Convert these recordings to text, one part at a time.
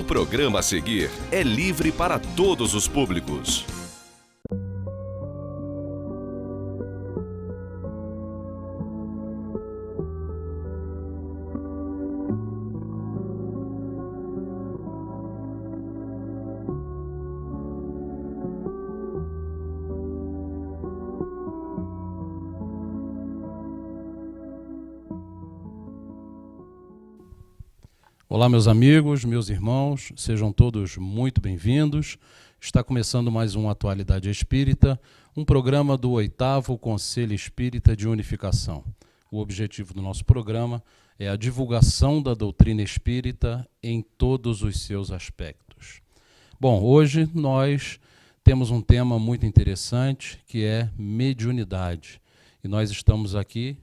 programa a seguir é livre para todos os públicos. Olá, meus amigos, meus irmãos, sejam todos muito bem-vindos. Está começando mais um Atualidade Espírita, um programa do 8º Conselho Espírita de Unificação. O objetivo do nosso programa é a divulgação da doutrina espírita em todos os seus aspectos. Bom, hoje nós temos um tema muito interessante, que é mediunidade. E nós estamos aqui,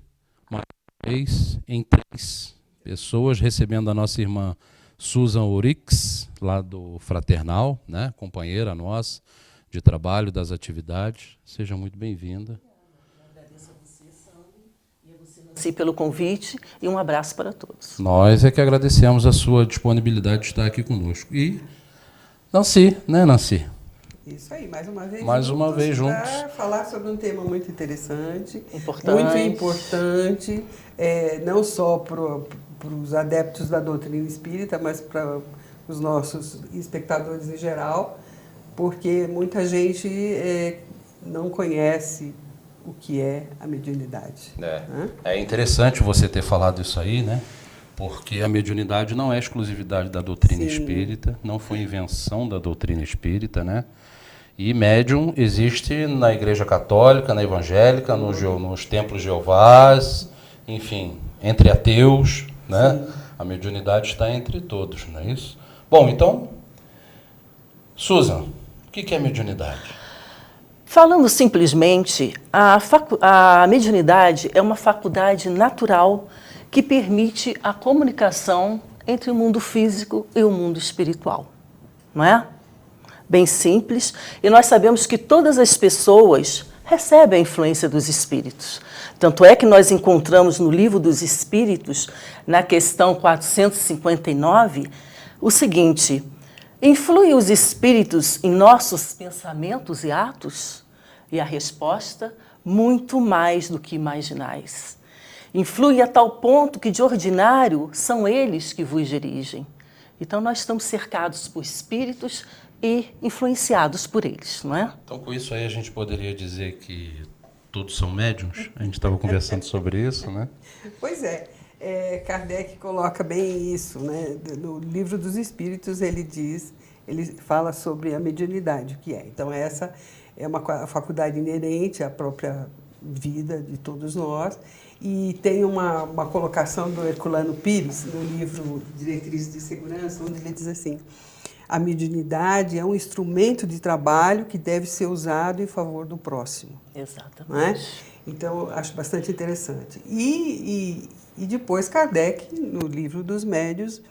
mais uma vez, em 3 pessoas, recebendo a nossa irmã Susan Orix, lá do Fraternal, né, companheira nossa de trabalho, das atividades. Seja muito bem-vinda. Agradeço a você, Sandro, e a você, Nancy, pelo convite, e um abraço para todos. Nós é que agradecemos a sua disponibilidade de estar aqui conosco. E Nancy, né, Nancy? Isso aí, mais uma vez juntos. Para falar sobre um tema muito interessante, muito importante, não só para os adeptos da doutrina espírita, mas para os nossos espectadores em geral, porque muita gente não conhece o que é a mediunidade. É interessante você ter falado isso aí, né? Porque a mediunidade não é exclusividade da doutrina espírita, não foi invenção da doutrina espírita, né? E médium existe na Igreja Católica, na Evangélica, nos templos Jeovás, enfim, entre ateus, né? A mediunidade está entre todos, não é isso? Bom, então, Susan, o que é mediunidade? Falando simplesmente, a mediunidade é uma faculdade natural que permite a comunicação entre o mundo físico e o mundo espiritual, não é? Bem simples, e nós sabemos que todas as pessoas recebem a influência dos espíritos. Tanto é que nós encontramos no Livro dos Espíritos, na questão 459, o seguinte: influem os espíritos em nossos pensamentos e atos? E a resposta, muito mais do que imaginais. Influi a tal ponto que, de ordinário, são eles que vos dirigem. Então, nós estamos cercados por espíritos e influenciados por eles, não é? Então, com isso aí, a gente poderia dizer que todos são médiuns? A gente estava conversando sobre isso, né? Pois é. Kardec coloca bem isso, né? No Livro dos Espíritos, ele fala sobre a mediunidade, o que é. Então, essa é uma faculdade inerente à própria vida de todos nós. E tem uma colocação do Herculano Pires, no livro Diretrizes de Segurança, onde ele diz assim: a mediunidade é um instrumento de trabalho que deve ser usado em favor do próximo. Exatamente. Não é? Então, acho bastante interessante. E depois, Kardec, no Livro dos Médiuns,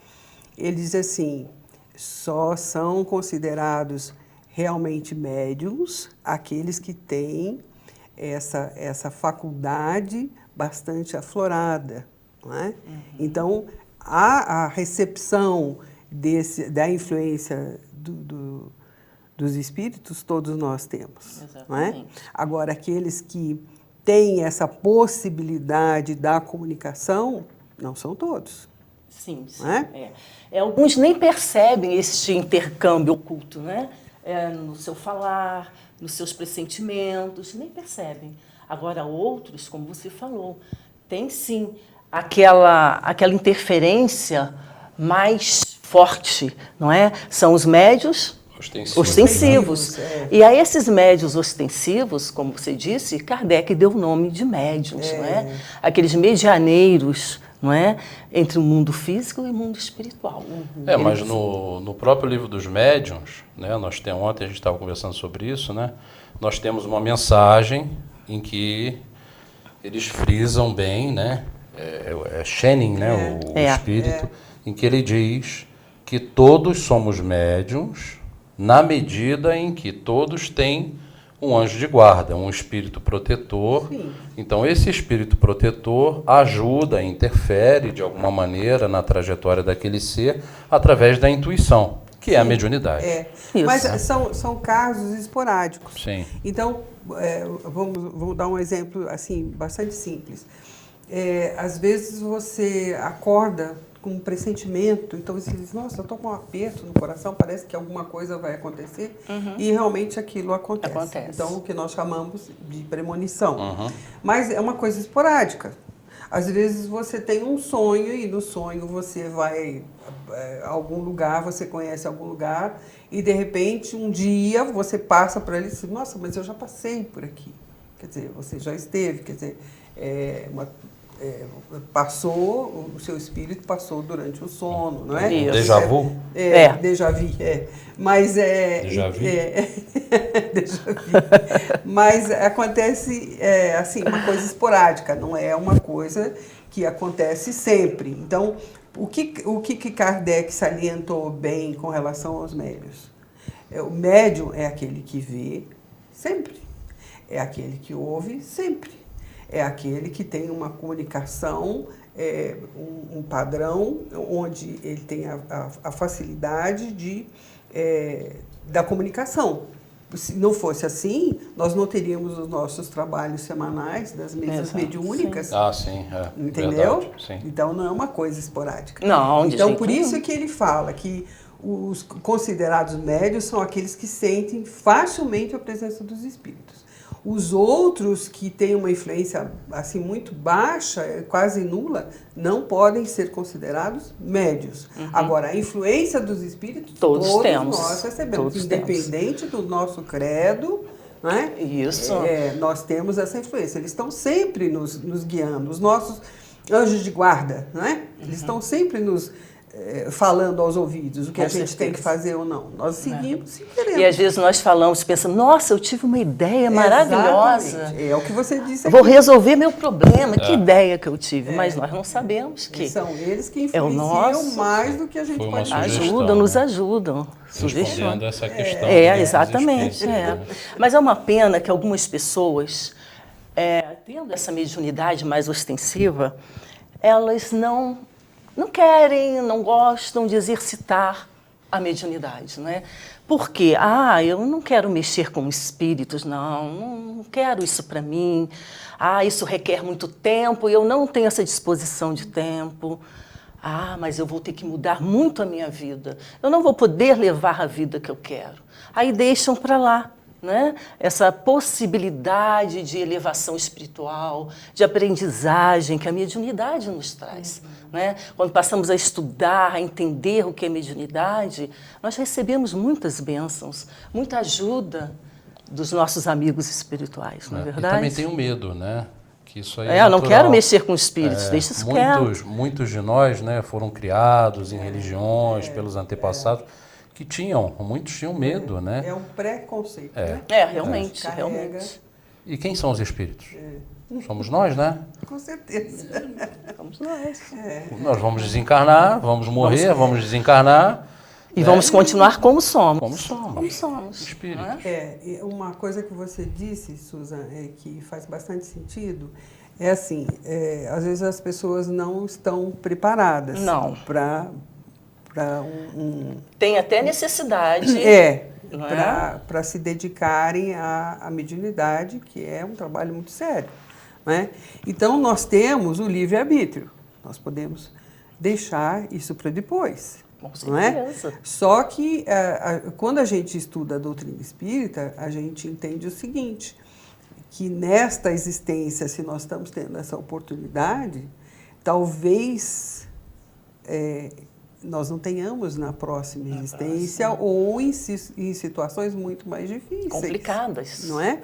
ele diz assim: só são considerados realmente médiuns aqueles que têm essa faculdade bastante aflorada. Não é? Então, a recepção da influência dos espíritos, todos nós temos. Não é? Agora, aqueles que têm essa possibilidade da comunicação, não são todos. Sim, sim. Não é? Alguns nem percebem este intercâmbio oculto, né? No seu falar, nos seus pressentimentos, nem percebem. Agora, outros, como você falou, tem sim aquela interferência mais forte, não é? São os médios ostensivos. E a esses médios ostensivos, como você disse, Kardec deu o nome de médiuns, não é? Aqueles medianeiros, não é? Entre o mundo físico e o mundo espiritual. Mas no próprio Livro dos Médiuns, né, ontem a gente estava conversando sobre isso, né? Nós temos uma mensagem em que eles frisam bem, né? Schenning, né? O espírito, em que ele diz que todos somos médiuns na medida em que todos têm um anjo de guarda, um espírito protetor. Sim. Então, esse espírito protetor ajuda, interfere de alguma maneira na trajetória daquele ser através da intuição. Que é a mediunidade. Isso. Mas são casos esporádicos. Sim. Então, vamos dar um exemplo assim, bastante simples. Às vezes você acorda com um pressentimento, então você diz, nossa, eu estou com um aperto no coração, parece que alguma coisa vai acontecer, e realmente aquilo acontece. Então, o que nós chamamos de premonição. Mas é uma coisa esporádica. Às vezes você tem um sonho e no sonho você vai a algum lugar, você conhece algum lugar e de repente um dia você passa por ali e diz, nossa, mas eu já passei por aqui. Quer dizer, você já esteve, quer dizer, passou, o seu espírito passou durante o sono, não é? Isso. Déjà vu? Déjà vu, Mas Déjà vu? Déjà vu. Mas acontece, assim, uma coisa esporádica, não é uma coisa que acontece sempre. Então, o que Kardec salientou bem com relação aos médiuns? O médium é aquele que vê sempre, é aquele que ouve sempre. É aquele que tem uma comunicação, um padrão, onde ele tem a facilidade da comunicação. Se não fosse assim, nós não teríamos os nossos trabalhos semanais das mesas mediúnicas. Sim. Ah, sim. Entendeu? Verdade, sim. Então, não é uma coisa esporádica. Não, de então, jeito por isso nenhum. que ele fala que os considerados médios são aqueles que sentem facilmente a presença dos espíritos. Os outros que têm uma influência assim muito baixa, quase nula, não podem ser considerados médios. Agora, a influência dos espíritos, todos nós recebemos, independente do nosso credo, né? Isso. Nós temos essa influência. Eles estão sempre nos guiando. Os nossos anjos de guarda, né? Eles estão sempre nos falando aos ouvidos o que a gente tem que fazer ou não. Nós seguimos e queremos. E às vezes nós falamos, pensamos, nossa, eu tive uma ideia maravilhosa. Exatamente. É o que você disse aqui. Vou resolver meu problema, que ideia que eu tive. Mas nós não sabemos que... São eles que influenciam mais do que a gente pode fazer. Ajudam, nos ajudam. Respondendo essa questão. Exatamente. Mas é uma pena que algumas pessoas, tendo essa mediunidade mais ostensiva, elas não querem, não gostam de exercitar a mediunidade, né? Por quê? Eu não quero mexer com espíritos, não quero isso para mim. Isso requer muito tempo e eu não tenho essa disposição de tempo. Mas eu vou ter que mudar muito a minha vida. Eu não vou poder levar a vida que eu quero. Aí deixam para lá, né? Essa possibilidade de elevação espiritual, de aprendizagem que a mediunidade nos traz. Né? Quando passamos a estudar, a entender o que é mediunidade, nós recebemos muitas bênçãos, muita ajuda dos nossos amigos espirituais, não é verdade? E também tem o medo, né? Que isso aí eu não quero mexer com espíritos, deixa isso quieto. Muitos de nós, né, foram criados em religiões pelos antepassados que muitos tinham medo, né? É um preconceito, né? Realmente. E quem são os espíritos? Somos nós, né? Com certeza. Somos nós. Nós vamos desencarnar, vamos morrer, vamos desencarnar. E vamos continuar como somos. Como somos. Espíritos. Uma coisa que você disse, Susan, que faz bastante sentido, é assim, às vezes as pessoas não estão preparadas para Tem até necessidade. Para se dedicarem à mediunidade, que é um trabalho muito sério. Né? Então, nós temos o livre-arbítrio. Nós podemos deixar isso para depois. Com certeza. Não é? Só que, quando a gente estuda a doutrina espírita, a gente entende o seguinte, que nesta existência, se nós estamos tendo essa oportunidade, talvez nós não tenhamos na próxima existência ou em situações muito mais difíceis. Complicadas. Não é?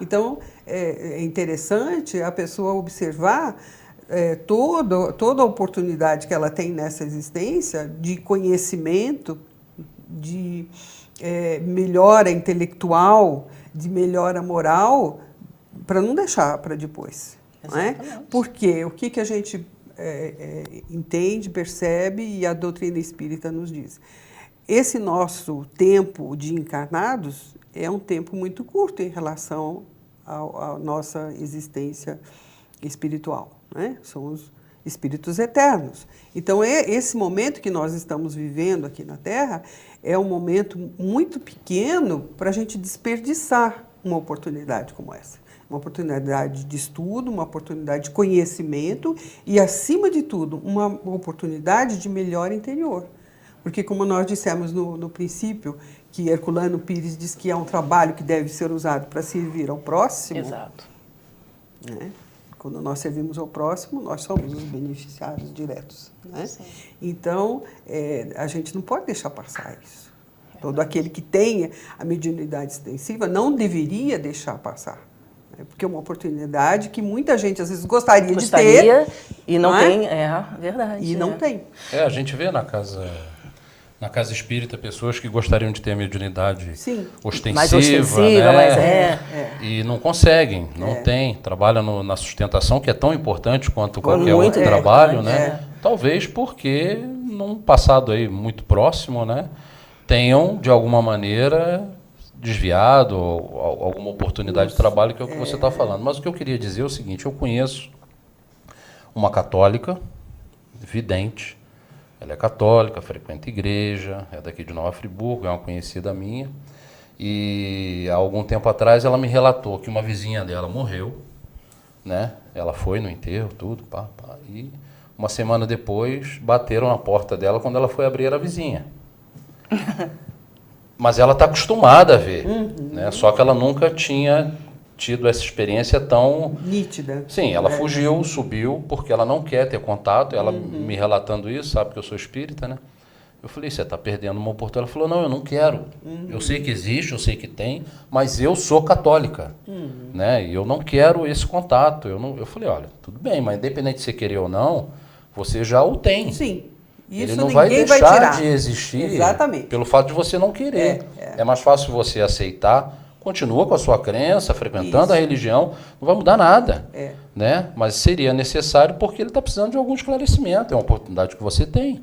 Então, é interessante a pessoa observar toda a oportunidade que ela tem nessa existência de conhecimento, de melhora intelectual, de melhora moral, para não deixar para depois. Não é? Porque o que a gente entende, percebe e a doutrina espírita nos diz? Esse nosso tempo de encarnados é um tempo muito curto em relação à nossa existência espiritual. Né? espíritos eternos. Então, esse momento que nós estamos vivendo aqui na Terra é um momento muito pequeno para a gente desperdiçar uma oportunidade como essa. Uma oportunidade de estudo, uma oportunidade de conhecimento e, acima de tudo, uma oportunidade de melhora interior. Porque, como nós dissemos no princípio, que Herculano Pires diz que é um trabalho que deve ser usado para servir ao próximo. Exato. Né? Quando nós servimos ao próximo, nós somos os beneficiários diretos. Né? Então, a gente não pode deixar passar isso. Todo aquele que tenha a mediunidade extensiva não deveria deixar passar. Né? Porque é uma oportunidade que muita gente, às vezes, gostaria de ter. E não tem, verdade. E não tem. A gente vê na casa espírita pessoas que gostariam de ter a mediunidade ostensiva, mais ostensiva, né? mas E não conseguem, não tem. Trabalham na sustentação, que é tão importante quanto qualquer outro trabalho, né? Talvez porque, num passado aí muito próximo, né, tenham, de alguma maneira, desviado alguma oportunidade de trabalho, que é o que você está falando. Mas o que eu queria dizer é o seguinte: eu conheço uma católica, vidente. Ela é católica, frequenta igreja, é daqui de Nova Friburgo, é uma conhecida minha. E há algum tempo atrás ela me relatou que uma vizinha dela morreu, né? Ela foi no enterro, tudo, e uma semana depois bateram na porta dela quando ela foi abrir, era a vizinha. Mas ela está acostumada a ver, né? Só que ela nunca tinha tido essa experiência tão nítida. Sim, ela fugiu, subiu, porque ela não quer ter contato. Ela me relatando isso, sabe que eu sou espírita, né? Eu falei, você está perdendo uma oportunidade. Ela falou, não, eu não quero. Eu sei que existe, eu sei que tem, mas eu sou católica, né? E eu não quero esse contato. Eu falei, olha, tudo bem, mas independente de você querer ou não, você já o tem. Sim. Isso ele não vai deixar de existir. Exatamente. Pelo fato de você não querer. É mais fácil você aceitar. Continua com a sua crença, frequentando a religião, não vai mudar nada. Né? Mas seria necessário porque ele está precisando de algum esclarecimento. É uma oportunidade que você tem.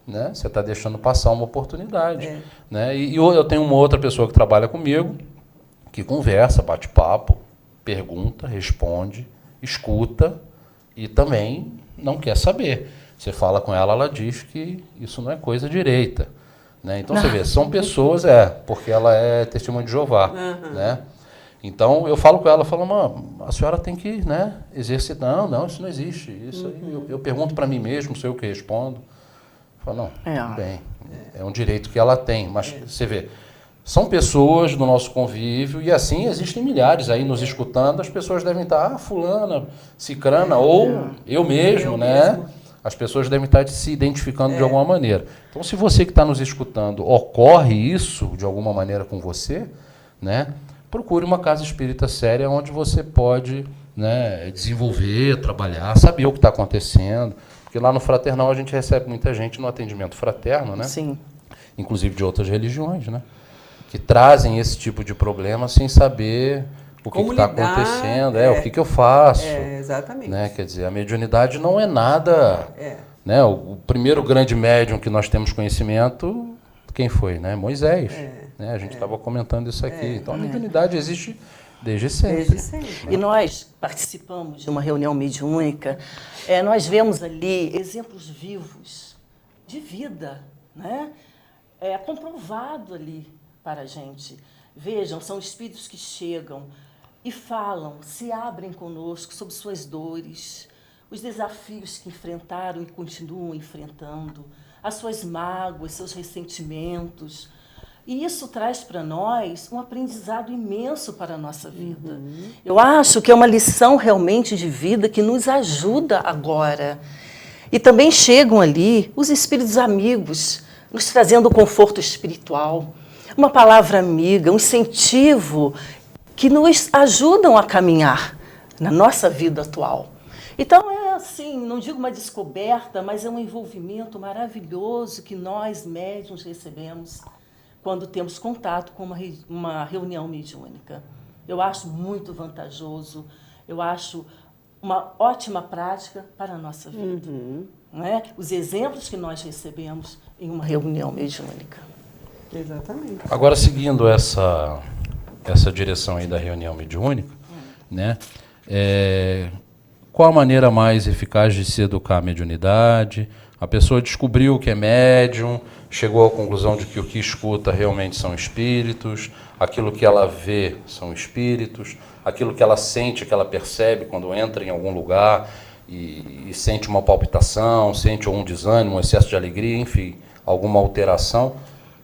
Né? Você está deixando passar uma oportunidade. Né? E eu tenho uma outra pessoa que trabalha comigo, que conversa, bate papo, pergunta, responde, escuta e também não quer saber. Você fala com ela, ela diz que isso não é coisa direita. Né? Então, você vê, são pessoas, porque ela é testemunha de Jeová. Né? Então, eu falo com ela, a senhora tem que, né, exercitar. Não, isso não existe. Isso aí, eu pergunto para mim mesmo, sou eu que respondo. Eu falo, não, tudo bem, é um direito que ela tem. Mas, você vê, são pessoas do nosso convívio, e assim existem milhares aí nos escutando. As pessoas devem estar, fulana, cicrana, ou eu mesmo, né? As pessoas devem estar se identificando de alguma maneira. Então, se você que está nos escutando, ocorre isso de alguma maneira com você, né, procure uma casa espírita séria onde você pode, né, desenvolver, trabalhar, saber o que está acontecendo. Porque lá no Fraternal a gente recebe muita gente no atendimento fraterno, né? Sim. Inclusive de outras religiões, né? Que trazem esse tipo de problema sem saber o que está acontecendo, o que eu faço. Exatamente. Né? Quer dizer, a mediunidade não é nada... Né? O primeiro grande médium que nós temos conhecimento, quem foi? Né? Moisés. Né? A gente estava comentando isso aqui. Então, a mediunidade existe desde sempre. Desde sempre. E nós participamos de uma reunião mediúnica, nós vemos ali exemplos vivos de vida, né? Comprovado ali para a gente. Vejam, são espíritos que chegam e falam, se abrem conosco sobre suas dores, os desafios que enfrentaram e continuam enfrentando, as suas mágoas, seus ressentimentos. E isso traz para nós um aprendizado imenso para a nossa vida. Eu acho que é uma lição realmente de vida que nos ajuda agora. E também chegam ali os espíritos amigos, nos trazendo conforto espiritual, uma palavra amiga, um incentivo que nos ajudam a caminhar na nossa vida atual. Então, assim, não digo uma descoberta, mas é um envolvimento maravilhoso que nós, médiuns, recebemos quando temos contato com uma reunião mediúnica. Eu acho muito vantajoso, eu acho uma ótima prática para a nossa vida. Né? Os exemplos que nós recebemos em uma reunião mediúnica. Exatamente. Agora, seguindo essa direção aí da reunião mediúnica, né, qual a maneira mais eficaz de se educar a mediunidade? A pessoa descobriu que é médium, chegou à conclusão de que o que escuta realmente são espíritos, aquilo que ela vê são espíritos, aquilo que ela sente, que ela percebe quando entra em algum lugar e sente uma palpitação, sente algum desânimo, um excesso de alegria, enfim, alguma alteração.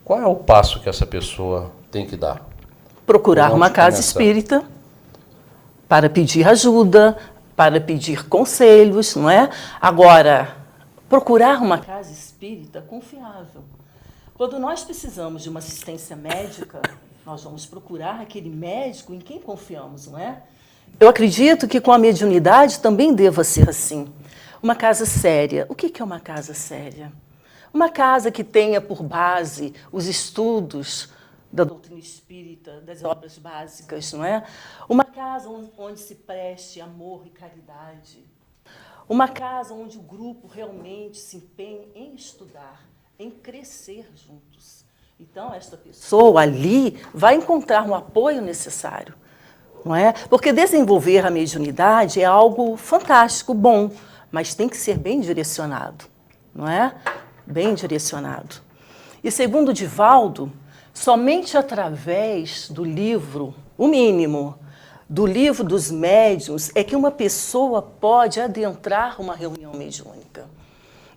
Qual é o passo que essa pessoa tem que dar? Procurar uma casa espírita para pedir ajuda, para pedir conselhos, não é? Agora, procurar uma casa espírita confiável. Quando nós precisamos de uma assistência médica, nós vamos procurar aquele médico em quem confiamos, não é? Eu acredito que com a mediunidade também deva ser assim. Uma casa séria. O que é uma casa séria? Uma casa que tenha por base os estudos da doutrina espírita, das obras básicas, não é? Uma casa onde se preste amor e caridade. Uma casa onde o grupo realmente se empenhe em estudar, em crescer juntos. Então, esta pessoa ali vai encontrar um apoio necessário, não é? Porque desenvolver a mediunidade é algo fantástico, bom, mas tem que ser bem direcionado, não é? Bem direcionado. E segundo Divaldo, somente através do livro, o mínimo, do livro dos médiuns, é que uma pessoa pode adentrar uma reunião mediúnica.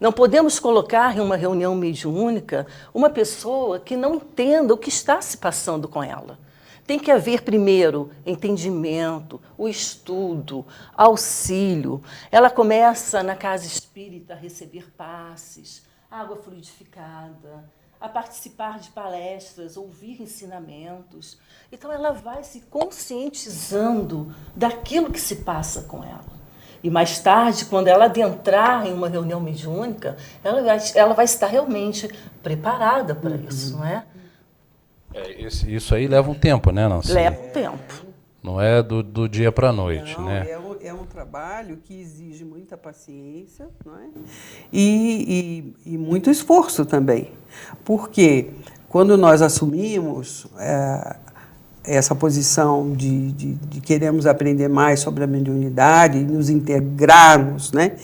Não podemos colocar em uma reunião mediúnica uma pessoa que não entenda o que está se passando com ela. Tem que haver, primeiro, entendimento, o estudo, auxílio. Ela começa, na casa espírita, a receber passes, água fluidificada, a participar de palestras, ouvir ensinamentos. Então, ela vai se conscientizando daquilo que se passa com ela. E mais tarde, quando ela adentrar em uma reunião mediúnica, ela vai estar realmente preparada para isso, não é? Isso aí leva um tempo, né, Nancy? Leva um tempo. Não é do dia para a noite, não, né? É um trabalho que exige muita paciência, não é? E muito esforço também. Porque quando nós assumimos essa posição de queremos aprender mais sobre a mediunidade e nos integrarmos, né,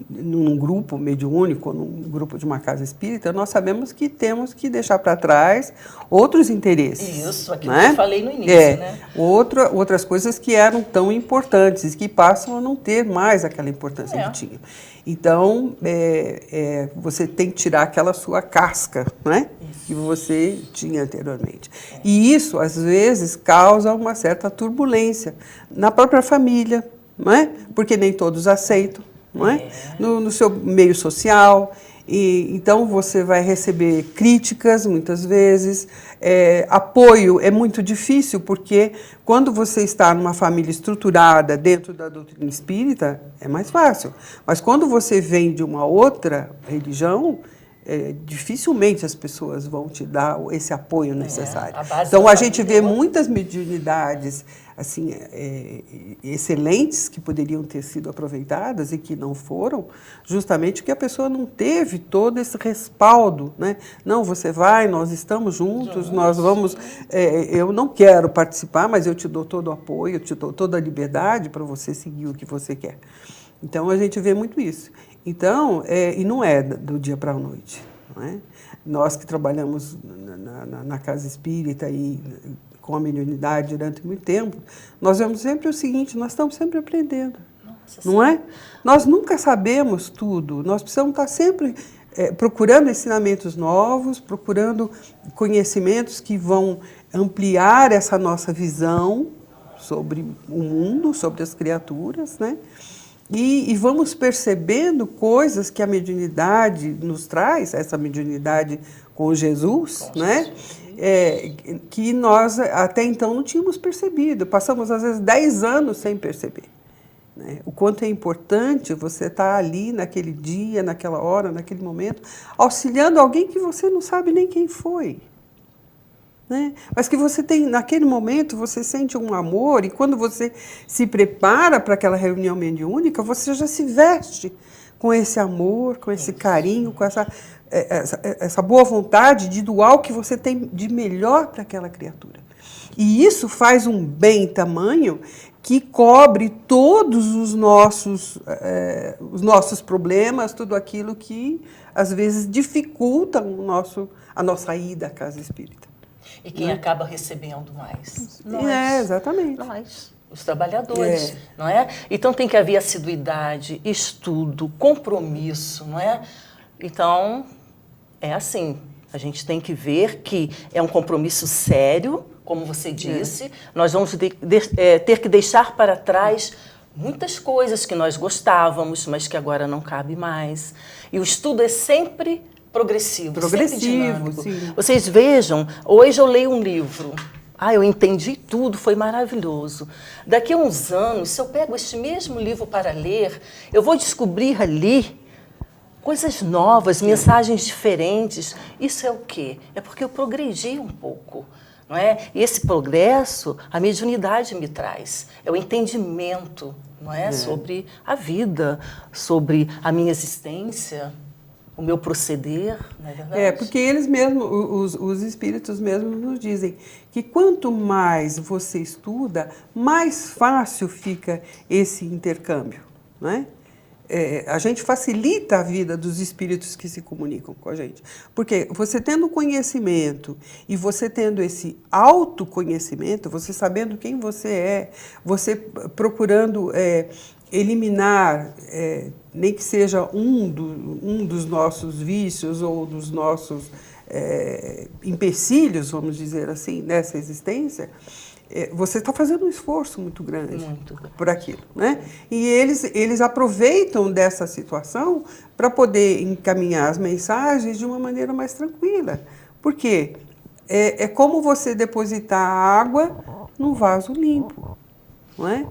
num grupo mediúnico, num grupo de uma casa espírita, nós sabemos que temos que deixar para trás outros interesses. Isso, aquilo né? que eu falei no início, né? Outras coisas que eram tão importantes, que passam a não ter mais aquela importância que tinham. Então, você tem que tirar aquela sua casca, né? Que você tinha anteriormente. E isso, às vezes, causa uma certa turbulência na própria família, não é? Porque nem todos aceitam, não é? No seu meio social. E, então, você vai receber críticas, muitas vezes. Apoio é muito difícil, porque quando você está numa família estruturada dentro da doutrina espírita, é mais fácil. Mas quando você vem de uma outra religião, dificilmente as pessoas vão te dar esse apoio necessário. Então, a gente vê muitas mediunidades assim, excelentes que poderiam ter sido aproveitadas e que não foram, justamente porque a pessoa não teve todo esse respaldo, né? Não, você vai, nós estamos juntos, nós vamos... eu não quero participar, mas eu te dou todo o apoio, eu te dou toda a liberdade para você seguir o que você quer. Então, a gente vê muito isso. Então, e não é do dia para a noite, não é? Nós que trabalhamos na casa espírita e com a mediunidade durante muito tempo, nós vemos sempre o seguinte, nós estamos sempre aprendendo, não é? Nós nunca sabemos tudo, nós precisamos estar sempre procurando ensinamentos novos, procurando conhecimentos que vão ampliar essa nossa visão sobre o mundo, sobre as criaturas, né? E vamos percebendo coisas que a mediunidade nos traz, essa mediunidade com Jesus, né? Que nós até então não tínhamos percebido. Passamos, às vezes, 10 anos sem perceber, né? O quanto é importante você estar ali naquele dia, naquela hora, naquele momento, auxiliando alguém que você não sabe nem quem foi, né? Mas que você tem, naquele momento, você sente um amor, e quando você se prepara para aquela reunião mediúnica, você já se veste com esse amor, com esse carinho, com essa boa vontade de doar o que você tem de melhor para aquela criatura. E isso faz um bem tamanho que cobre todos os nossos problemas, tudo aquilo que, às vezes, dificulta a nossa ida à casa espírita. E quem acaba recebendo mais? Exatamente. Nós, os trabalhadores, não é? Então tem que haver assiduidade, estudo, compromisso, não é? Então, é assim, a gente tem que ver que é um compromisso sério, como você disse, nós vamos ter que deixar para trás muitas coisas que nós gostávamos, mas que agora não cabe mais. E o estudo é sempre progressivo, sempre dinâmico. Sim. Vocês vejam, hoje eu leio um livro, eu entendi tudo, foi maravilhoso. Daqui a uns anos, se eu pego este mesmo livro para ler, eu vou descobrir ali coisas novas, mensagens diferentes. Isso é o quê? É porque eu progredi um pouco. Não é? E esse progresso, a mediunidade me traz. É o entendimento, não é? Sobre a vida, sobre a minha existência, o meu proceder, não é verdade? Porque eles mesmos, os espíritos mesmos nos dizem que quanto mais você estuda, mais fácil fica esse intercâmbio, não é? A gente facilita a vida dos espíritos que se comunicam com a gente. Porque você tendo conhecimento e você tendo esse autoconhecimento, você sabendo quem você é, você procurando eliminar, nem que seja um dos nossos vícios ou dos nossos empecilhos, vamos dizer assim, nessa existência, você está fazendo um esforço muito grande por aquilo, né? E eles aproveitam dessa situação para poder encaminhar as mensagens de uma maneira mais tranquila. Por quê? É como você depositar água num vaso limpo, não é?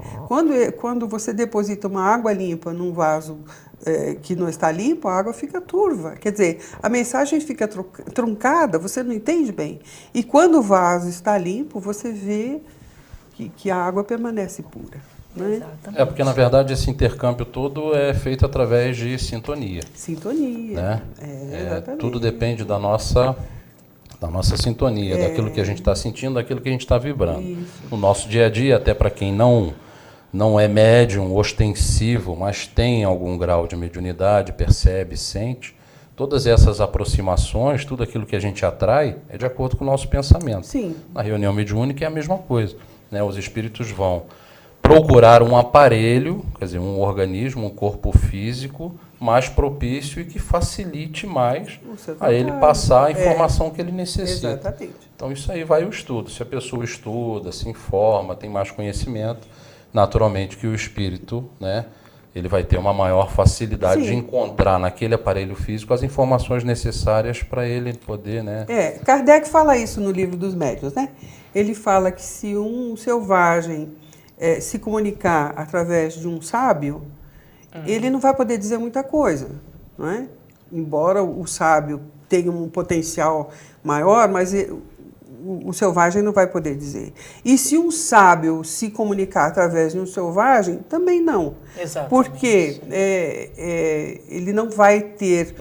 Quando você deposita uma água limpa num vaso que não está limpo, a água fica turva. Quer dizer, a mensagem fica truncada, você não entende bem. E quando o vaso está limpo, você vê que a água permanece pura. Né? Porque, na verdade, esse intercâmbio todo é feito através de sintonia. Sintonia. Né? Exatamente. Tudo depende da nossa sintonia, daquilo que a gente está sentindo, daquilo que a gente está vibrando. Isso. No nosso dia a dia, até para quem não é médium ostensivo, mas tem algum grau de mediunidade, percebe, sente, todas essas aproximações, tudo aquilo que a gente atrai, é de acordo com o nosso pensamento. Sim. Na reunião mediúnica é a mesma coisa. Né? Os espíritos vão procurar um aparelho, quer dizer, um organismo, um corpo físico mais propício e que facilite mais a ele passar a informação que ele necessita. Exatamente. Então isso aí vai o estudo. Se a pessoa estuda, se informa, tem mais conhecimento, naturalmente que o espírito, né, ele vai ter uma maior facilidade de encontrar naquele aparelho físico as informações necessárias para ele poder, né? Kardec fala isso no Livro dos Médiuns, né? Ele fala que se um selvagem se comunicar através de um sábio, ele não vai poder dizer muita coisa, não é? Embora o sábio tenha um potencial maior, mas o selvagem não vai poder dizer. E se um sábio se comunicar através de um selvagem, também não. Exatamente. Porque ele não vai ter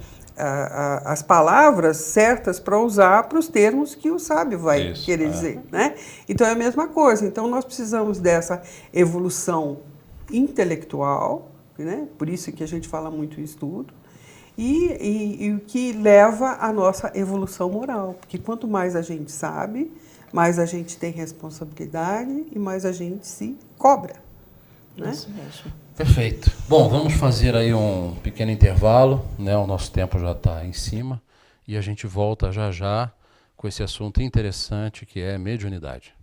as palavras certas para usar para os termos que o sábio vai querer dizer. Né? Então é a mesma coisa. Então nós precisamos dessa evolução intelectual, né? Por isso que a gente fala muito em estudo, e o que leva à nossa evolução moral. Porque quanto mais a gente sabe, mais a gente tem responsabilidade e mais a gente se cobra. Né? Isso mesmo. Perfeito. Bom, vamos fazer aí um pequeno intervalo, né? O nosso tempo já está em cima e a gente volta já já com esse assunto interessante que é mediunidade.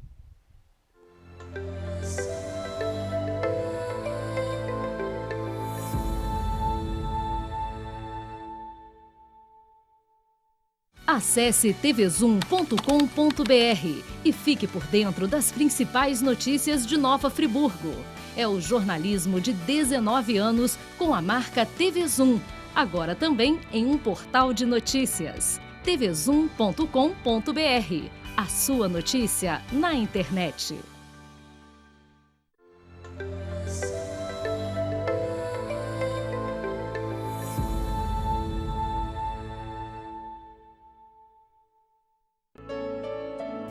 Acesse tvzoom.com.br e fique por dentro das principais notícias de Nova Friburgo. É o jornalismo de 19 anos com a marca TV Zoom, agora também em um portal de notícias. tvzoom.com.br, a sua notícia na internet.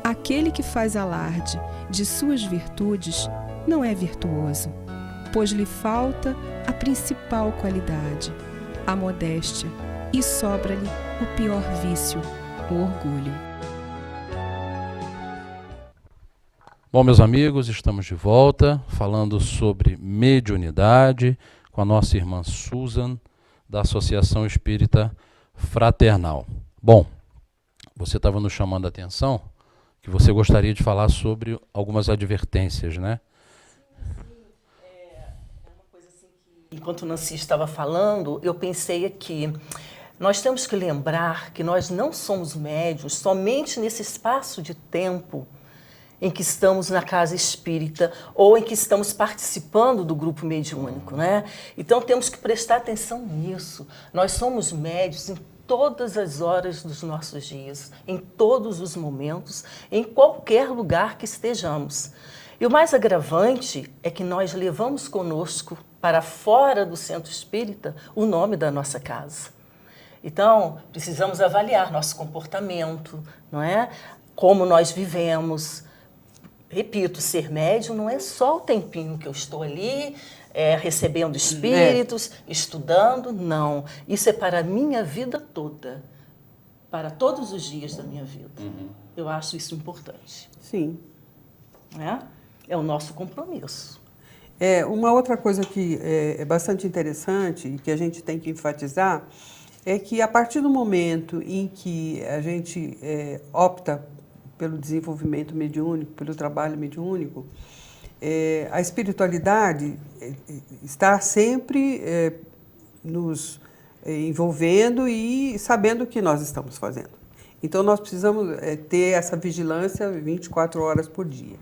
Aquele que faz alarde de suas virtudes não é virtuoso, pois lhe falta a principal qualidade, a modéstia, e sobra-lhe o pior vício, o orgulho. Bom, meus amigos, estamos de volta falando sobre mediunidade com a nossa irmã Susan, da Associação Espírita Fraternal. Bom, você estava nos chamando a atenção que você gostaria de falar sobre algumas advertências, né? Uma coisa assim que, enquanto Nancy estava falando, eu pensei aqui, nós temos que lembrar que nós não somos médiuns somente nesse espaço de tempo em que estamos na casa espírita ou em que estamos participando do grupo mediúnico, né? Então temos que prestar atenção nisso. Nós somos médiuns em todas as horas dos nossos dias, em todos os momentos, em qualquer lugar que estejamos. E o mais agravante é que nós levamos conosco para fora do centro espírita o nome da nossa casa. Então, precisamos avaliar nosso comportamento, não é? Como nós vivemos. Repito, ser médium não é só o tempinho que eu estou ali, recebendo espíritos, estudando, não. Isso é para a minha vida toda, para todos os dias da minha vida. Eu acho isso importante. Sim. É o nosso compromisso. Uma outra coisa que é bastante interessante e que a gente tem que enfatizar é que a partir do momento em que a gente opta pelo desenvolvimento mediúnico, pelo trabalho mediúnico, a espiritualidade está sempre nos envolvendo e sabendo o que nós estamos fazendo. Então, nós precisamos ter essa vigilância 24 horas por dia.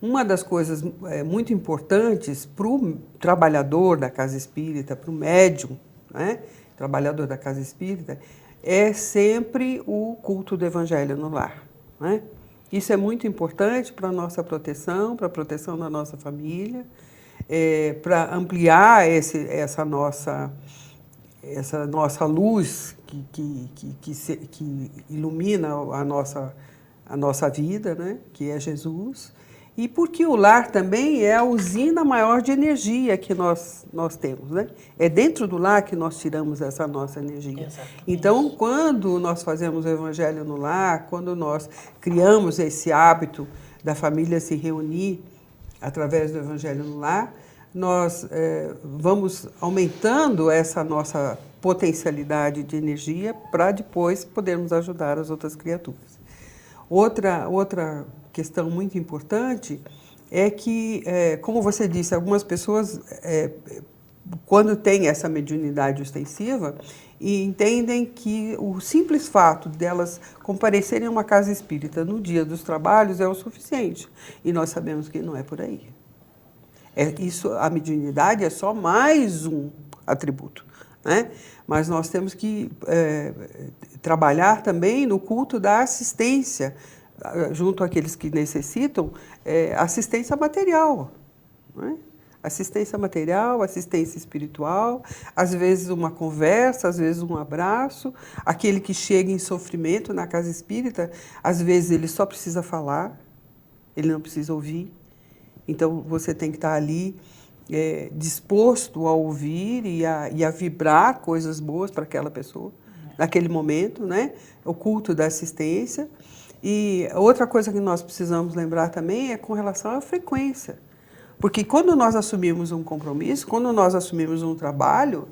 Uma das coisas muito importantes para o trabalhador da casa espírita, para o médium, né, trabalhador da casa espírita, é sempre o culto do evangelho no lar. Né? Isso é muito importante para a nossa proteção, para a proteção da nossa família, para ampliar essa nossa luz que ilumina a nossa vida, né? Que é Jesus. E porque o lar também é a usina maior de energia que nós temos, né? É dentro do lar que nós tiramos essa nossa energia. Exatamente. Então, quando nós fazemos o evangelho no lar, quando nós criamos esse hábito da família se reunir através do evangelho no lar, nós vamos aumentando essa nossa potencialidade de energia para depois podermos ajudar as outras criaturas. Outra questão muito importante é que, como você disse, algumas pessoas, quando têm essa mediunidade ostensiva, entendem que o simples fato delas comparecerem a uma casa espírita no dia dos trabalhos é o suficiente. E nós sabemos que não é por aí. A mediunidade é só mais um atributo, né? Mas nós temos que trabalhar também no culto da assistência, junto àqueles que necessitam, assistência material, né? Assistência material, assistência espiritual, às vezes uma conversa, às vezes um abraço. Aquele que chega em sofrimento na casa espírita, às vezes ele só precisa falar, ele não precisa ouvir. Então você tem que estar ali disposto a ouvir e a vibrar coisas boas para aquela pessoa, naquele momento, né? O culto da assistência. E outra coisa que nós precisamos lembrar também é com relação à frequência. Porque quando nós assumimos um compromisso, quando nós assumimos um trabalho,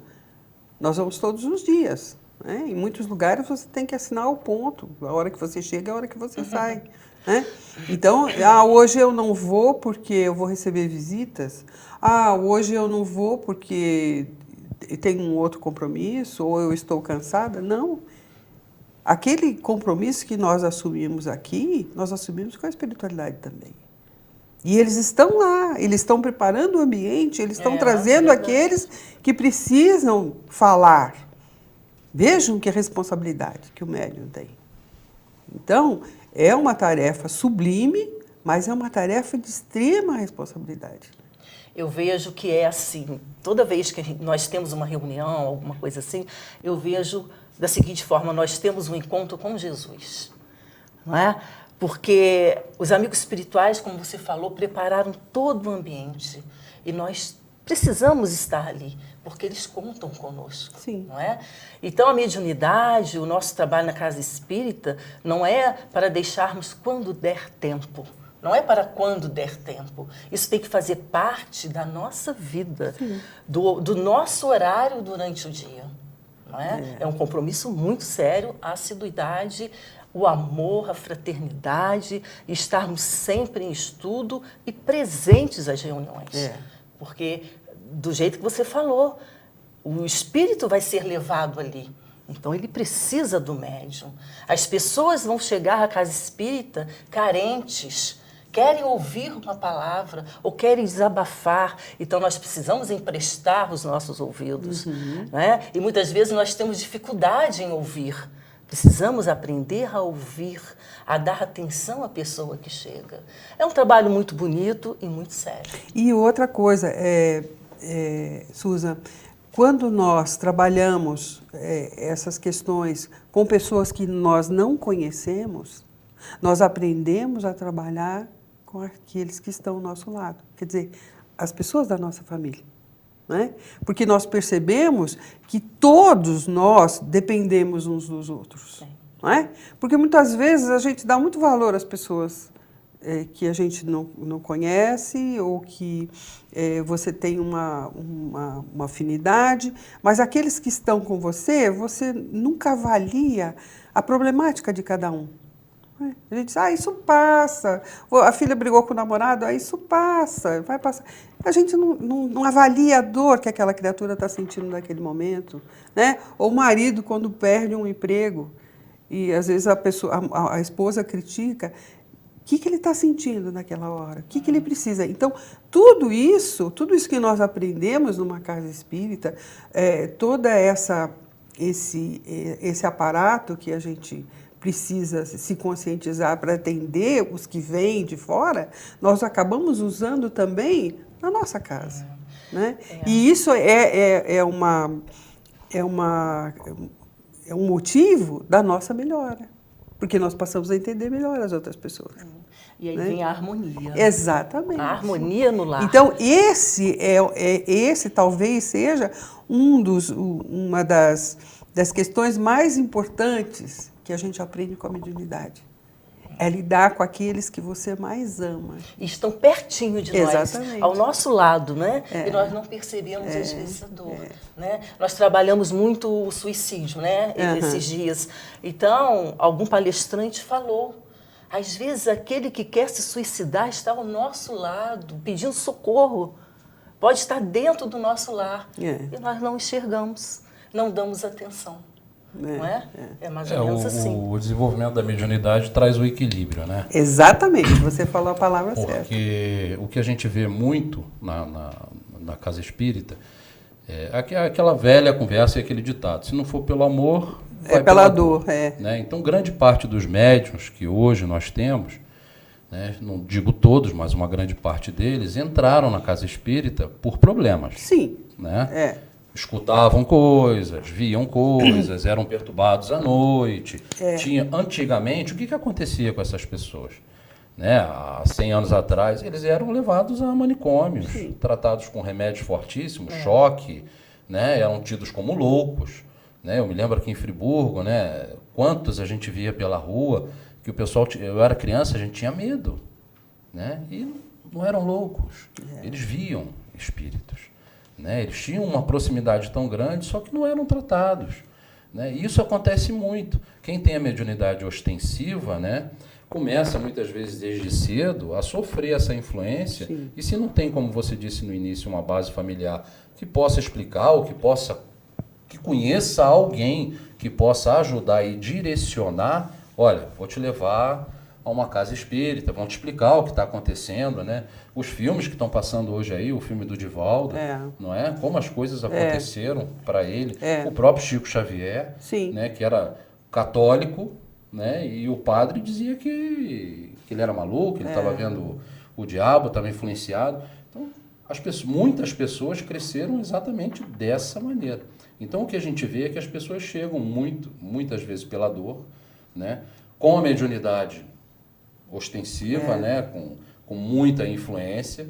nós vamos todos os dias, né? Em muitos lugares você tem que assinar o ponto, a hora que você chega, a hora que você sai, né? Então, hoje eu não vou porque eu vou receber visitas. Hoje eu não vou porque tenho um outro compromisso ou eu estou cansada. Não. Aquele compromisso que nós assumimos aqui, nós assumimos com a espiritualidade também. E eles estão lá, eles estão preparando o ambiente, eles estão trazendo aqueles que precisam falar. Vejam que responsabilidade que o médium tem. Então, é uma tarefa sublime, mas é uma tarefa de extrema responsabilidade. Eu vejo que é assim, toda vez que nós temos uma reunião, alguma coisa assim, eu vejo da seguinte forma, nós temos um encontro com Jesus, não é? Porque os amigos espirituais, como você falou, prepararam todo o ambiente. E nós precisamos estar ali, porque eles contam conosco. Sim. Não é? Então, a mediunidade, o nosso trabalho na casa espírita, não é para deixarmos quando der tempo. Não é para quando der tempo. Isso tem que fazer parte da nossa vida, do nosso horário durante o dia. Não é? É um compromisso muito sério, a assiduidade, o amor, a fraternidade, estarmos sempre em estudo e presentes às reuniões. Porque, do jeito que você falou, o espírito vai ser levado ali. Então, ele precisa do médium. As pessoas vão chegar à casa espírita carentes, querem ouvir uma palavra ou querem desabafar. Então, nós precisamos emprestar os nossos ouvidos. Né? E, muitas vezes, nós temos dificuldade em ouvir. Precisamos aprender a ouvir, a dar atenção à pessoa que chega. É um trabalho muito bonito e muito sério. E outra coisa, Susan, quando nós trabalhamos essas questões com pessoas que nós não conhecemos, nós aprendemos a trabalhar com aqueles que estão ao nosso lado. Quer dizer, as pessoas da nossa família. Né? Porque nós percebemos que todos nós dependemos uns dos outros. Não é? Porque muitas vezes a gente dá muito valor às pessoas que a gente não conhece ou que você tem uma afinidade, mas aqueles que estão com você, você nunca avalia a problemática de cada um. A gente diz, isso passa. A filha brigou com o namorado, isso passa, vai passar. A gente não avalia a dor que aquela criatura está sentindo naquele momento. Né? Ou o marido, quando perde um emprego, e às vezes a esposa critica, o que ele está sentindo naquela hora? O que ele precisa? Então, tudo isso que nós aprendemos numa casa espírita, todo esse aparato que a gente precisa se conscientizar para atender os que vêm de fora, nós acabamos usando também na nossa casa. Né? E isso é um motivo da nossa melhora, porque nós passamos a entender melhor as outras pessoas. E aí, né? Vem a harmonia. Exatamente. A harmonia no lar. Então, esse talvez seja uma das questões mais importantes que a gente aprende com a mediunidade. É lidar com aqueles que você mais ama. E estão pertinho de nós, exatamente, ao nosso lado, né? E nós não percebemos às vezes a dor. Né? Nós trabalhamos muito o suicídio, né? Esses dias. Então, algum palestrante falou, às vezes aquele que quer se suicidar está ao nosso lado, pedindo socorro. Pode estar dentro do nosso lar. E nós não enxergamos, não damos atenção. Não é? É mais ou menos assim. O desenvolvimento da mediunidade traz o equilíbrio, né? Exatamente, você falou a palavra certa. Porque o que a gente vê muito na casa espírita é aquela velha conversa e aquele ditado: se não for pelo amor, vai pela dor. Né? Então, grande parte dos médiuns que hoje nós temos, né, não digo todos, mas uma grande parte deles, entraram na casa espírita por problemas. Sim. Né? Escutavam coisas, viam coisas, eram perturbados à noite. Antigamente, o que acontecia com essas pessoas? Né? Há 100 anos atrás, eles eram levados a manicômios, tratados com remédios fortíssimos, choque, né? Eram tidos como loucos. Né? Eu me lembro aqui em Friburgo, né? Quantos a gente via pela rua, que o pessoal, eu era criança, a gente tinha medo. Né? E não eram loucos, eles viam espíritos. Né? Eles tinham uma proximidade tão grande, só que não eram tratados. Né? E isso acontece muito. Quem tem a mediunidade ostensiva, né, começa muitas vezes desde cedo a sofrer essa influência. E se não tem, como você disse no início, uma base familiar que possa explicar, ou que conheça alguém que possa ajudar e direcionar, olha, vou te levar a uma casa espírita, vão te explicar o que está acontecendo, né? Os filmes que estão passando hoje aí, o filme do Divaldo, não é? Como as coisas aconteceram para ele. O próprio Chico Xavier, né? Que era católico, né? E o padre dizia que ele era maluco, ele estava vendo o diabo, estava influenciado. Então, muitas pessoas cresceram exatamente dessa maneira. Então, o que a gente vê é que as pessoas chegam muitas vezes pela dor, né? Com a mediunidade ostensiva, né, com muita influência,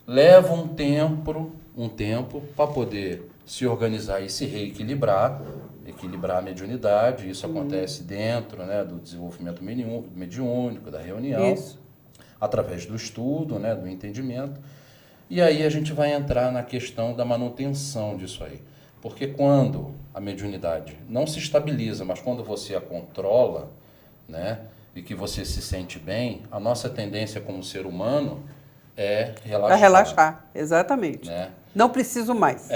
leva um tempo para poder se organizar e se reequilibrar, equilibrar a mediunidade. Isso acontece dentro, né, do desenvolvimento mediúnico, da reunião, através do estudo, né, do entendimento. E aí a gente vai entrar na questão da manutenção disso aí. Porque quando a mediunidade não se estabiliza, mas quando você a controla, né, e que você se sente bem, a nossa tendência como ser humano é relaxar. A relaxar, exatamente. Né? Não preciso mais.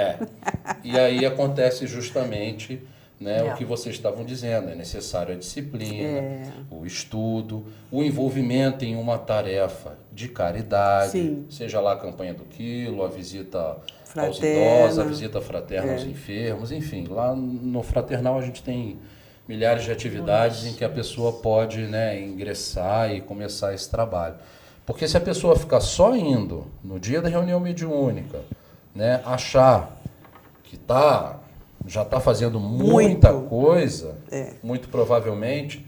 E aí acontece justamente, né, o que vocês estavam dizendo, é necessário a disciplina, o estudo, o envolvimento em uma tarefa de caridade, seja lá a campanha do quilo, a visita aos idosos, a visita fraterna aos enfermos, enfim, lá no Fraternal a gente tem milhares de atividades em que a pessoa pode, né, ingressar e começar esse trabalho. Porque se a pessoa ficar só indo no dia da reunião mediúnica, né, achar que já está fazendo muita coisa, muito provavelmente,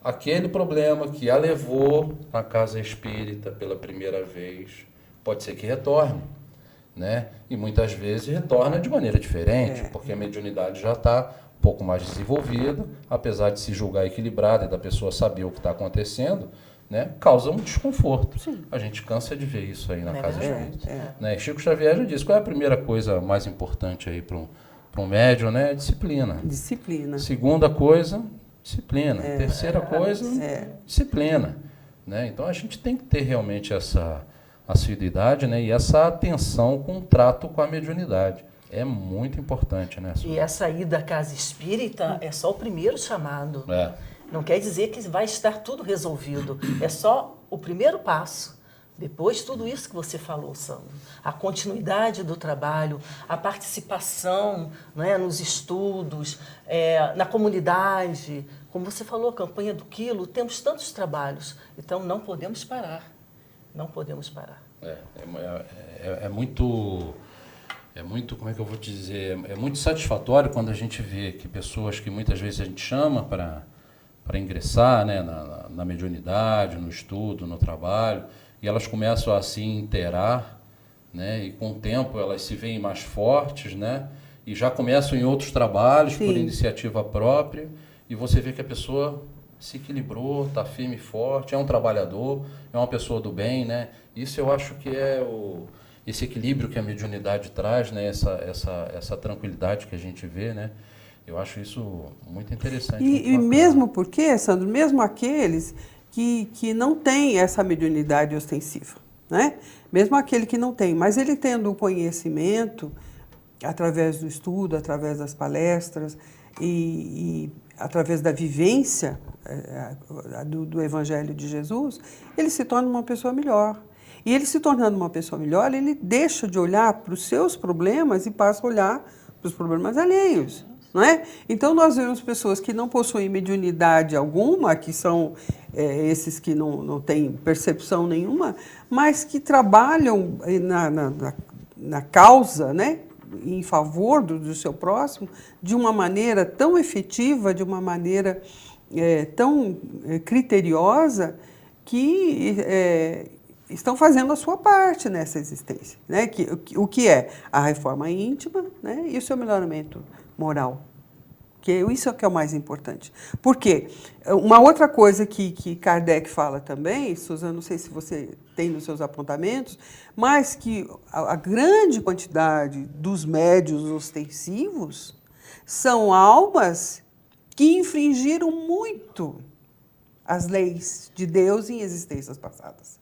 aquele problema que a levou à casa espírita pela primeira vez, pode ser que retorne. Né? E muitas vezes retorna de maneira diferente, porque a mediunidade já está um pouco mais desenvolvida, apesar de se julgar equilibrada e da pessoa saber o que está acontecendo, né, causa um desconforto. A gente cansa de ver isso aí na casa espírita. Né? Chico Xavier já disse, qual é a primeira coisa mais importante aí para um médium? Né? Disciplina. Disciplina. Segunda coisa, disciplina. Terceira coisa, disciplina. Né? Então a gente tem que ter realmente essa assiduidade, né, e essa atenção com o trato com a mediunidade. É muito importante, né? E essa ida à casa espírita é só o primeiro chamado. Não quer dizer que vai estar tudo resolvido. É só o primeiro passo. Depois, tudo isso que você falou, Sandro. A continuidade do trabalho, a participação, né, nos estudos, na comunidade. Como você falou, a campanha do quilo, temos tantos trabalhos. Então, não podemos parar. Não podemos parar. É muito, como é que eu vou dizer, é muito satisfatório quando a gente vê que pessoas que muitas vezes a gente chama para ingressar, né, na mediunidade, no estudo, no trabalho, e elas começam a se inteirar, né, e com o tempo elas se veem mais fortes, né, e já começam em outros trabalhos por iniciativa própria, e você vê que a pessoa se equilibrou, está firme e forte, é um trabalhador, é uma pessoa do bem, né? Isso eu acho que é esse equilíbrio que a mediunidade traz, né? Essa tranquilidade que a gente vê, né? Eu acho isso muito interessante. E mesmo porque, Sandro, mesmo aqueles que não têm essa mediunidade ostensiva, né? Mesmo aquele que não tem, mas ele tendo o conhecimento, através do estudo, através das palestras e através da vivência do Evangelho de Jesus, ele se torna uma pessoa melhor. E ele se tornando uma pessoa melhor, ele deixa de olhar para os seus problemas e passa a olhar para os problemas alheios. Não é? Então, nós vemos pessoas que não possuem mediunidade alguma, que são esses que não têm percepção nenhuma, mas que trabalham na causa, né? Em favor do seu próximo, de uma maneira tão efetiva, de uma maneira tão criteriosa, que estão fazendo a sua parte nessa existência. Né? O que é a reforma íntima, né? E o seu melhoramento moral. Isso é o que é o mais importante. Por quê? Uma outra coisa que Kardec fala também, Suzana, não sei se você tem nos seus apontamentos, mas que a grande quantidade dos médiuns ostensivos são almas que infringiram muito as leis de Deus em existências passadas.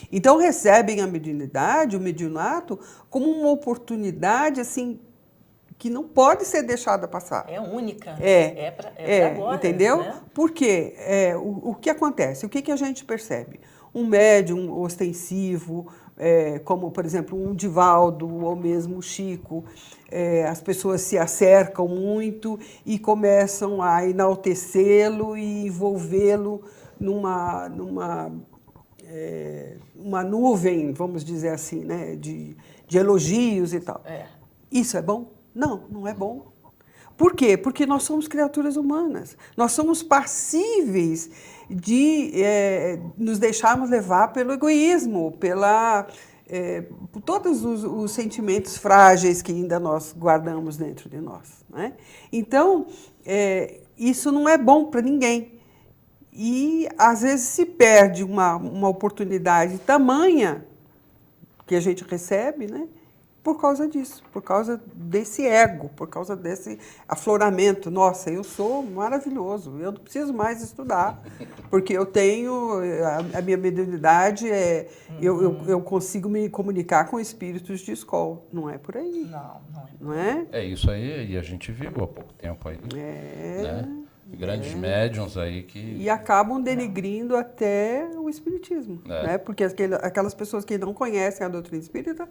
Então recebem a mediunidade, o mediunato, como uma oportunidade assim que não pode ser deixada passar. É única. É para agora. Entendeu? Né? Porque o que acontece? O que a gente percebe? Um médium ostensivo, como, por exemplo, um Divaldo ou mesmo o Chico, as pessoas se acercam muito e começam a enaltecê-lo e envolvê-lo numa nuvem, vamos dizer assim, né, de elogios e tal. Isso é bom? Não, não é bom. Por quê? Porque nós somos criaturas humanas. Nós somos passíveis de nos deixarmos levar pelo egoísmo, por todos os sentimentos frágeis que ainda nós guardamos dentro de nós, né? Então, isso não é bom para ninguém. E, às vezes, se perde uma oportunidade tamanha que a gente recebe, né? Por causa disso, por causa desse ego, por causa desse afloramento. Nossa, eu sou maravilhoso, eu não preciso mais estudar, porque eu tenho a minha mediunidade, eu consigo me comunicar com espíritos de escola. Não é por aí. Não é? É isso aí, e a gente viu há pouco tempo aí. Né? Grandes médiuns aí que... E acabam denegrindo até o espiritismo, né? Porque aquelas pessoas que não conhecem a doutrina espírita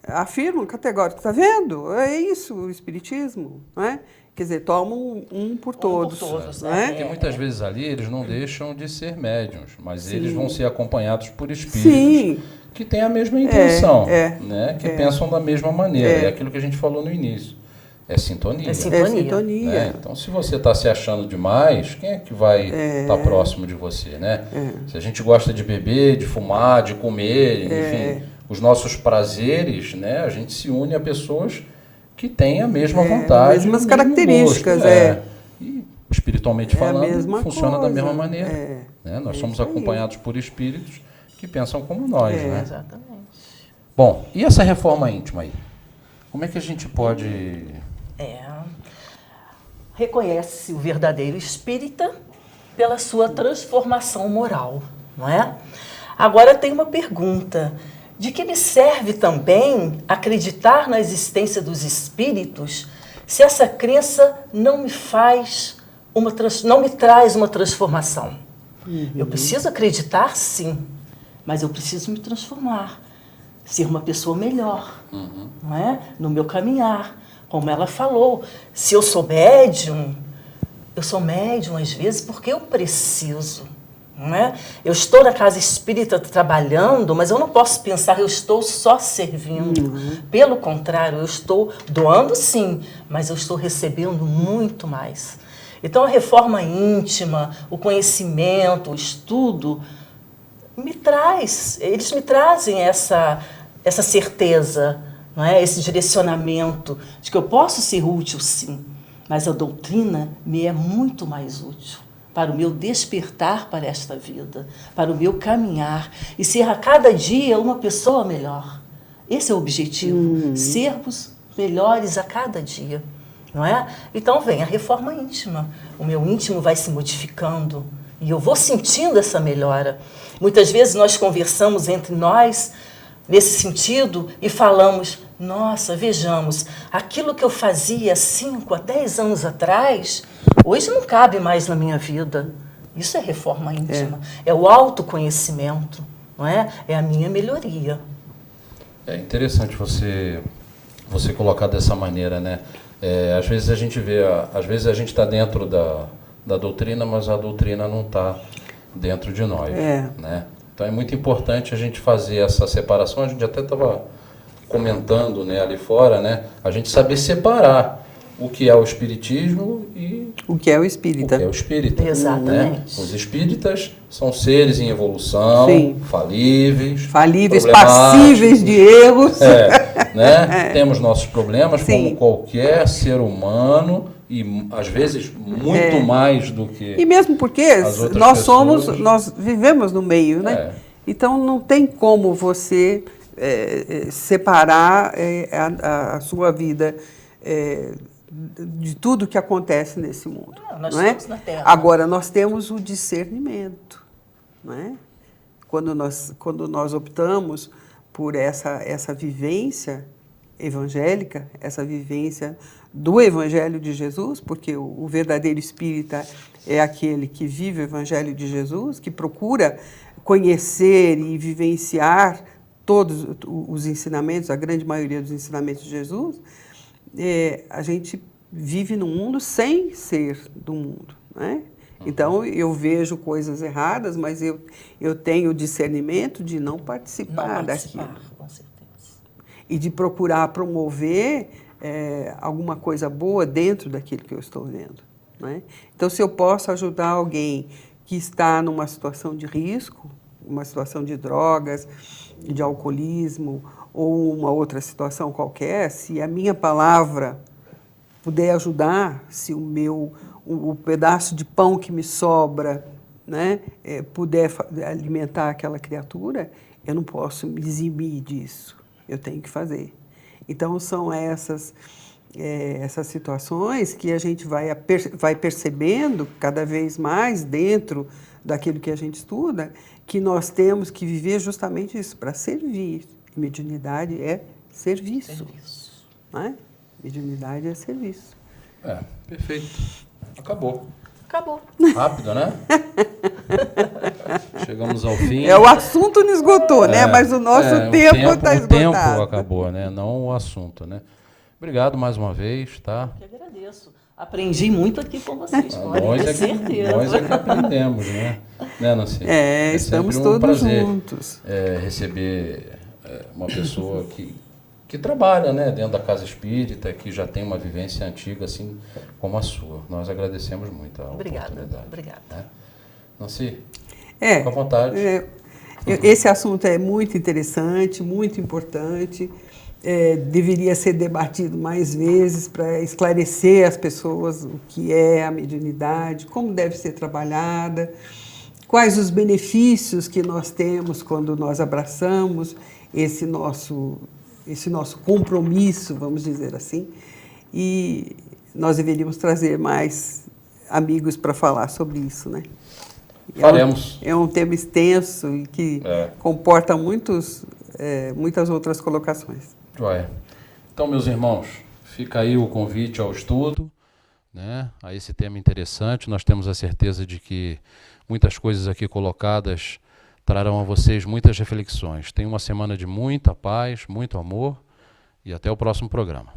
afirmam categóricamente, está vendo? É isso, o espiritismo, não é? Quer dizer, tomam um por todos. Né? Porque muitas vezes ali eles não deixam de ser médiuns, mas Sim. eles vão ser acompanhados por espíritos Sim. que têm a mesma intenção, né? Que pensam da mesma maneira. É aquilo que a gente falou no início. É sintonia. É sintonia. É sintonia. Né? Então, se você está se achando demais, quem é que vai estar próximo de você, né? Se a gente gosta de beber, de fumar, de comer, enfim, os nossos prazeres, né? A gente se une a pessoas que têm a mesma vontade, mesmas o mesmo características, gosto, E espiritualmente falando, mesma funciona da coisa, mesma maneira. Né? Nós somos acompanhados por espíritos que pensam como nós, né? Exatamente. Bom, e essa reforma íntima aí? Como é que a gente pode... Reconhece-se o verdadeiro espírita pela sua transformação moral, não é? Agora tem uma pergunta. De que me serve também acreditar na existência dos espíritos se essa crença não me não me traz uma transformação? Eu preciso acreditar, sim, mas eu preciso me transformar, ser uma pessoa melhor, não é? No meu caminhar. Como ela falou, se eu sou médium às vezes porque eu preciso, não é? Eu estou na casa espírita trabalhando, mas eu não posso pensar que eu estou só servindo. Pelo contrário, eu estou doando sim, mas eu estou recebendo muito mais. Então a reforma íntima, o conhecimento, o estudo, eles me trazem essa certeza, não é? Esse direcionamento de que eu posso ser útil, sim, mas a doutrina me é muito mais útil para o meu despertar para esta vida, para o meu caminhar e ser a cada dia uma pessoa melhor. Esse é o objetivo, sermos melhores a cada dia, não é? Então vem a reforma íntima. O meu íntimo vai se modificando e eu vou sentindo essa melhora. Muitas vezes nós conversamos entre nós nesse sentido e falamos: nossa, vejamos, aquilo que eu fazia 5 a 10 anos atrás, hoje não cabe mais na minha vida. Isso é reforma íntima, é o autoconhecimento, não é? É a minha melhoria. É interessante você colocar dessa maneira, né? Às vezes a gente vê, às vezes a gente está dentro da doutrina, mas a doutrina não está dentro de nós, né? Então é muito importante a gente fazer essa separação. A gente até estava comentando, né, ali fora, né, a gente saber separar o que é o espiritismo e o que é o espírita. O que é o espírita. Exatamente. Né? Os espíritas são seres em evolução, falíveis, passíveis de erros. Né? Temos nossos problemas, como qualquer ser humano, e às vezes muito mais do que e mesmo porque nós vivemos no meio, né? Então não tem como você separar a sua vida de tudo que acontece nesse mundo. Nós não é? estamos na Terra. Agora, nós temos o discernimento. Não é? Quando nós optamos por essa vivência evangélica, essa vivência do Evangelho de Jesus, porque o verdadeiro espírita é aquele que vive o Evangelho de Jesus, que procura conhecer e vivenciar todos os ensinamentos, a grande maioria dos ensinamentos de Jesus. A gente vive num mundo sem ser do mundo, né? Então, eu vejo coisas erradas, mas eu tenho o discernimento de não participar daquilo. Com certeza. E de procurar promover alguma coisa boa dentro daquilo que eu estou vendo, né? Então, se eu posso ajudar alguém que está numa situação de risco, uma situação de drogas, de alcoolismo ou uma outra situação qualquer, se a minha palavra puder ajudar, se o pedaço de pão que me sobra, né, puder alimentar aquela criatura, eu não posso me eximir disso, eu tenho que fazer. Então, são essas situações que a gente vai percebendo cada vez mais dentro daquilo que a gente estuda, que nós temos que viver justamente isso, para servir. Mediunidade é serviço. Né? Mediunidade é serviço. Perfeito. Acabou. Acabou. Rápido, né? Chegamos ao fim. O assunto não esgotou, né? Mas o nosso tempo está esgotado. O tempo acabou, né? Não o assunto, né? Obrigado mais uma vez, tá? Eu que agradeço. Aprendi muito aqui com vocês, pode ter certeza. Nós é que aprendemos, né? Né, Nancy? Estamos sempre todos prazer, juntos. Receber uma pessoa que trabalha, né, dentro da casa espírita, que já tem uma vivência antiga, assim como a sua. Nós agradecemos muito a oportunidade. Obrigada. Né? Nancy, fica à vontade. Esse assunto é muito interessante, muito importante. Deveria ser debatido mais vezes para esclarecer às pessoas o que é a mediunidade, como deve ser trabalhada, quais os benefícios que nós temos quando nós abraçamos esse nosso compromisso, vamos dizer assim, e nós deveríamos trazer mais amigos para falar sobre isso, né? Faremos. É um tema extenso e que comporta muitas outras colocações. Joia. Então, meus irmãos, fica aí o convite ao estudo, né, a esse tema interessante. Nós temos a certeza de que muitas coisas aqui colocadas trarão a vocês muitas reflexões. Tenham uma semana de muita paz, muito amor e até o próximo programa.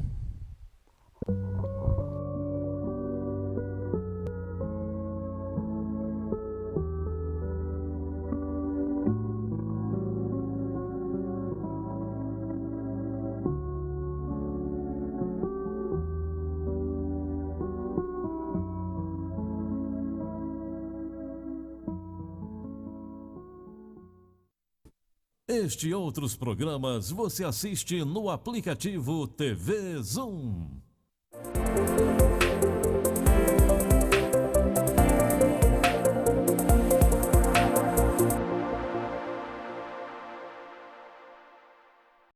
Este e outros programas você assiste no aplicativo TV Zoom.